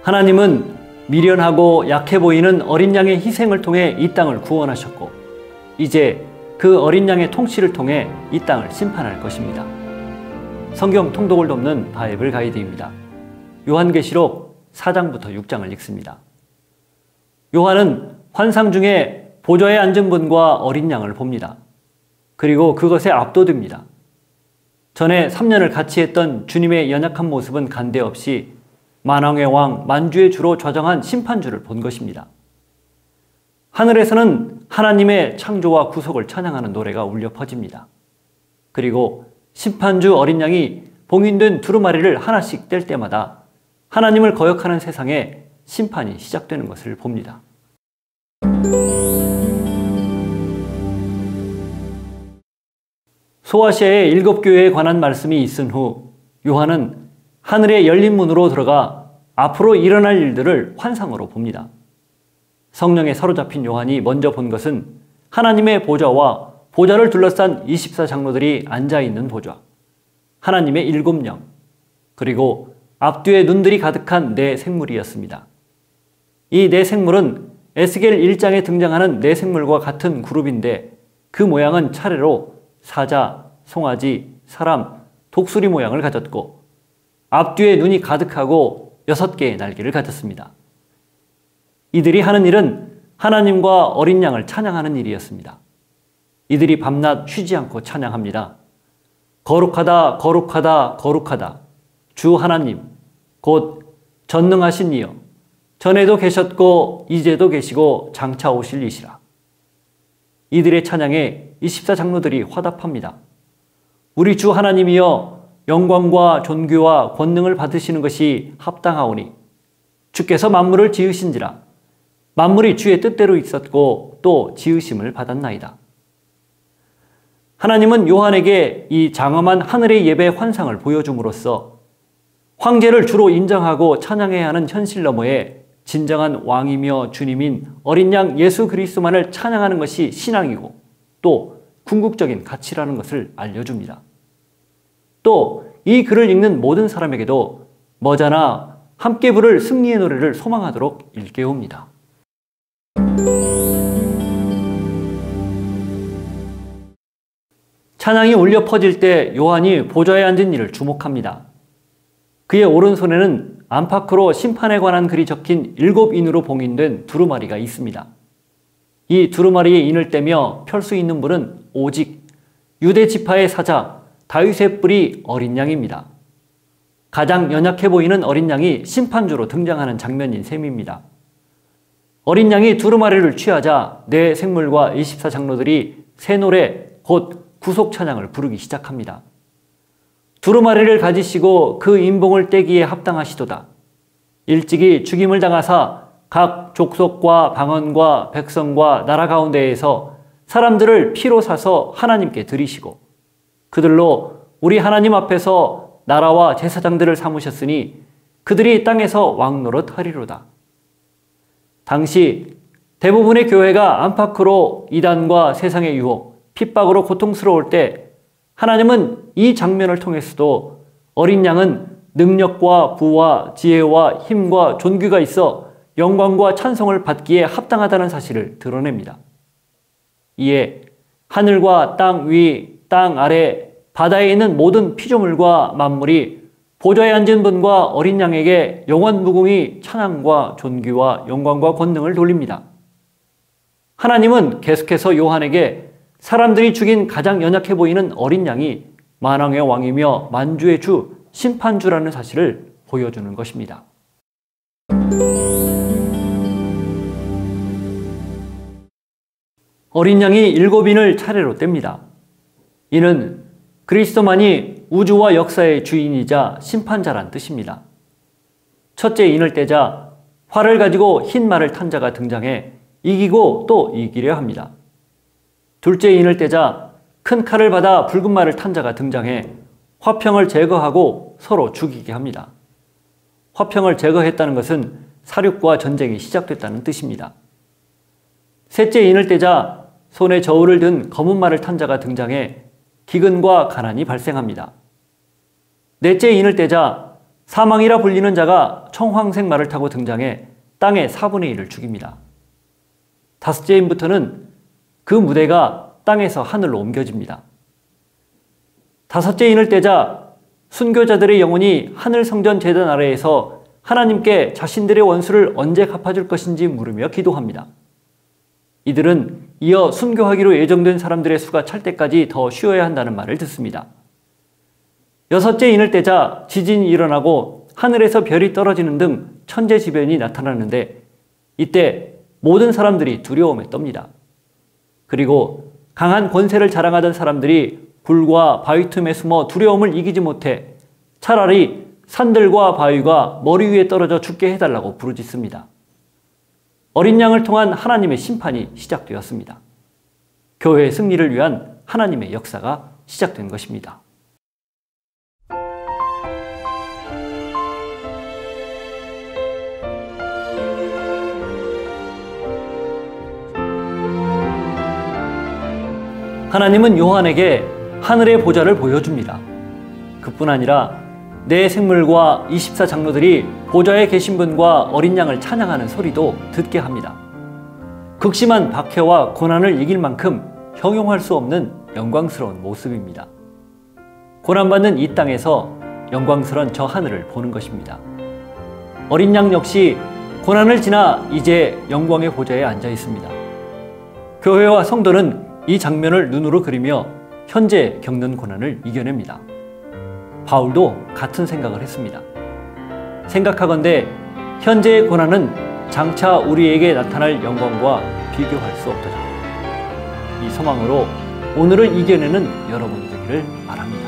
하나님은 미련하고 약해 보이는 어린 양의 희생을 통해 이 땅을 구원하셨고, 이제 그 어린 양의 통치를 통해 이 땅을 심판할 것입니다. 성경 통독을 돕는 바이블 가이드입니다. 요한계시록 4장부터 6장을 읽습니다. 요한은 환상 중에 보좌에 앉은 분과 어린 양을 봅니다. 그리고 그것에 압도됩니다. 전에 3년을 같이 했던 주님의 연약한 모습은 간데없이 만왕의 왕 만주의 주로 좌정한 심판주를 본 것입니다. 하늘에서는 하나님의 창조와 구속을 찬양하는 노래가 울려 퍼집니다. 그리고 심판주 어린 양이 봉인된 두루마리를 하나씩 뗄 때마다 하나님을 거역하는 세상에 심판이 시작되는 것을 봅니다. 소아시아의 7교회에 관한 말씀이 있은 후 요한은 하늘의 열린 문으로 들어가 앞으로 일어날 일들을 환상으로 봅니다. 성령에 사로잡힌 요한이 먼저 본 것은 하나님의 보좌와 보좌를 둘러싼 24장로들이 앉아있는 보좌, 하나님의 7령, 그리고 앞뒤에 눈들이 가득한 네 생물이었습니다. 이 네 생물은 에스겔 1장에 등장하는 네 생물과 같은 그룹인데 그 모양은 차례로 사자, 송아지, 사람, 독수리 모양을 가졌고 앞뒤에 눈이 가득하고 6개의 날개를 가졌습니다. 이들이 하는 일은 하나님과 어린 양을 찬양하는 일이었습니다. 이들이 밤낮 쉬지 않고 찬양합니다. 거룩하다, 거룩하다, 거룩하다. 주 하나님, 곧 전능하신 이여, 전에도 계셨고 이제도 계시고 장차 오실 이시라. 이들의 찬양에 24장로들이 화답합니다. 우리 주 하나님이여, 영광과 존귀와 권능을 받으시는 것이 합당하오니 주께서 만물을 지으신지라. 만물이 주의 뜻대로 있었고 또 지으심을 받았나이다. 하나님은 요한에게 이 장엄한 하늘의 예배 환상을 보여줌으로써 황제를 주로 인정하고 찬양해야 하는 현실 너머에 진정한 왕이며 주님인 어린 양 예수 그리스도만을 찬양하는 것이 신앙이고 또 궁극적인 가치라는 것을 알려줍니다. 또 이 글을 읽는 모든 사람에게도 머자나 함께 부를 승리의 노래를 소망하도록 일깨웁니다. 찬양이 울려 퍼질 때 요한이 보좌에 앉은 이를 주목합니다. 그의 오른손에는 안팎으로 심판에 관한 글이 적힌 7인으로 봉인된 두루마리가 있습니다. 이 두루마리의 인을 떼며 펼 수 있는 분은 오직 유대 지파의 사자 다윗의 뿔이 어린 양입니다. 가장 연약해 보이는 어린 양이 심판주로 등장하는 장면인 셈입니다. 어린 양이 두루마리를 취하자 네 생물과 24장로들이 새 노래 곧 구속 찬양을 부르기 시작합니다. 두루마리를 가지시고 그 인봉을 떼기에 합당하시도다. 일찍이 죽임을 당하사 각 족속과 방언과 백성과 나라 가운데에서 사람들을 피로 사서 하나님께 드리시고 그들로 우리 하나님 앞에서 나라와 제사장들을 삼으셨으니 그들이 땅에서 왕노릇 하리로다. 당시 대부분의 교회가 안팎으로 이단과 세상의 유혹, 핍박으로 고통스러울 때 하나님은 이 장면을 통해서도 어린 양은 능력과 부와 지혜와 힘과 존귀가 있어 영광과 찬송을 받기에 합당하다는 사실을 드러냅니다. 이에 하늘과 땅 위, 땅 아래, 바다에 있는 모든 피조물과 만물이 보좌에 앉은 분과 어린 양에게 영원 무궁히 찬양과 존귀와 영광과 권능을 돌립니다. 하나님은 계속해서 요한에게 사람들이 죽인 가장 연약해 보이는 어린 양이 만왕의 왕이며 만주의 주, 심판주라는 사실을 보여주는 것입니다. 어린 양이 7인을 차례로 뗍니다. 이는 그리스도만이 우주와 역사의 주인이자 심판자란 뜻입니다. 첫째 인을 떼자 활을 가지고 흰 말을 탄 자가 등장해 이기고 또 이기려 합니다. 둘째 인을 떼자 큰 칼을 받아 붉은 말을 탄 자가 등장해 화평을 제거하고 서로 죽이게 합니다. 화평을 제거했다는 것은 살육과 전쟁이 시작됐다는 뜻입니다. 셋째 인을 떼자 손에 저울을 든 검은 말을 탄 자가 등장해 기근과 가난이 발생합니다. 넷째 인을 떼자 사망이라 불리는 자가 청황색 말을 타고 등장해 땅의 4분의 1을 죽입니다. 다섯째 인부터는 그 무대가 땅에서 하늘로 옮겨집니다. 다섯째 인을 떼자 순교자들의 영혼이 하늘 성전 제단 아래에서 하나님께 자신들의 원수를 언제 갚아줄 것인지 물으며 기도합니다. 이들은 이어 순교하기로 예정된 사람들의 수가 찰 때까지 더 쉬어야 한다는 말을 듣습니다. 여섯째 인을 떼자 지진이 일어나고 하늘에서 별이 떨어지는 등 천재지변이 나타나는데 이때 모든 사람들이 두려움에 떱니다. 그리고 강한 권세를 자랑하던 사람들이 불과 바위 틈에 숨어 두려움을 이기지 못해 차라리 산들과 바위가 머리 위에 떨어져 죽게 해달라고 부르짖습니다. 어린 양을 통한 하나님의 심판이 시작되었습니다. 교회의 승리를 위한 하나님의 역사가 시작된 것입니다. 하나님은 요한에게 하늘의 보좌를 보여줍니다. 그뿐 아니라 내 생물과 24장로들이 보좌에 계신 분과 어린 양을 찬양하는 소리도 듣게 합니다. 극심한 박해와 고난을 이길 만큼 형용할 수 없는 영광스러운 모습입니다. 고난받는 이 땅에서 영광스러운 저 하늘을 보는 것입니다. 어린 양 역시 고난을 지나 이제 영광의 보좌에 앉아 있습니다. 교회와 성도는 이 장면을 눈으로 그리며 현재 겪는 고난을 이겨냅니다. 바울도 같은 생각을 했습니다. 생각하건대 현재의 고난은 장차 우리에게 나타날 영광과 비교할 수 없도다. 이 소망으로 오늘을 이겨내는 여러분이 되기를 바랍니다.